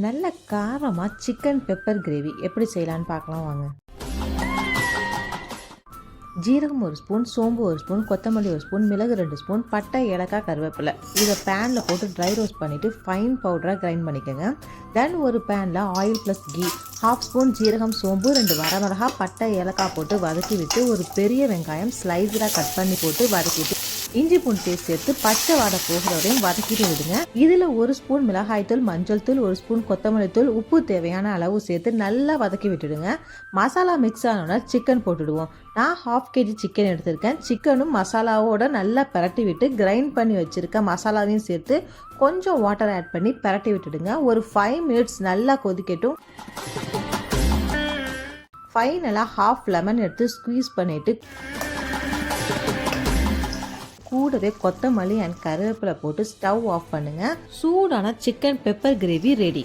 நல்ல காரமாக chicken pepper gravy எப்படி செய்யலான்னு பார்க்கலாம் வாங்க. ஜீரகம் 1 ஸ்பூன், சோம்பு 1 ஸ்பூன், கொத்தமல்லி 1 ஸ்பூன், மிளகு 2 ஸ்பூன், பட்டை, ஏலக்காய், கருவேப்பிலை இதை பேனில் போட்டு ட்ரை ரோஸ்ட் பண்ணிவிட்டு ஃபைன் பவுடராக கிரைண்ட் பண்ணிக்கோங்க. தென் ஒரு பேனில் ஆயில் ப்ளஸ் கீ, 1/2 ஸ்பூன் ஜீரகம், சோம்பு, 2 வரமிளகா, பட்டை, ஏலக்காய் போட்டு வதக்கி விட்டு ஒரு பெரிய வெங்காயம் ஸ்லைஸராக கட் பண்ணி போட்டு வதக்கிட்டு இஞ்சி பூண்டு பேஸ்ட் சேர்த்து பச்சை வாடை போகிற வரையும் வதக்கிட்டு விடுங்க. இதில் 1 ஸ்பூன் மிளகாய்த்தூள், மஞ்சள் தூள், 1 ஸ்பூன் கொத்தமல்லி தூள், உப்பு தேவையான அளவு சேர்த்து நல்லா வதக்கி விட்டுடுங்க. மசாலா மிக்ஸ் ஆனோன்னா சிக்கன் போட்டுடுவோம். நான் 1/2 kg சிக்கன் எடுத்திருக்கேன். சிக்கனும் மசாலாவோட நல்லா பிரட்டி விட்டு கிரைண்ட் பண்ணி வச்சுருக்க மசாலாவையும் சேர்த்து கொஞ்சம் வாட்டர் ஆட் பண்ணி பிரட்டி விட்டுடுங்க. ஒரு 5 மினிட்ஸ் நல்லா கொதிக்கட்டும். ஃபைனலாக 1/2 லெமன் எடுத்து ஸ்குவீஸ் பண்ணிவிட்டு கூடவே கொத்தமல்லி அண்ட் கருவேப்பிலை போட்டு ஸ்டவ் ஆஃப் பண்ணுங்கள். சூடான சிக்கன் பெப்பர் கிரேவி ரெடி.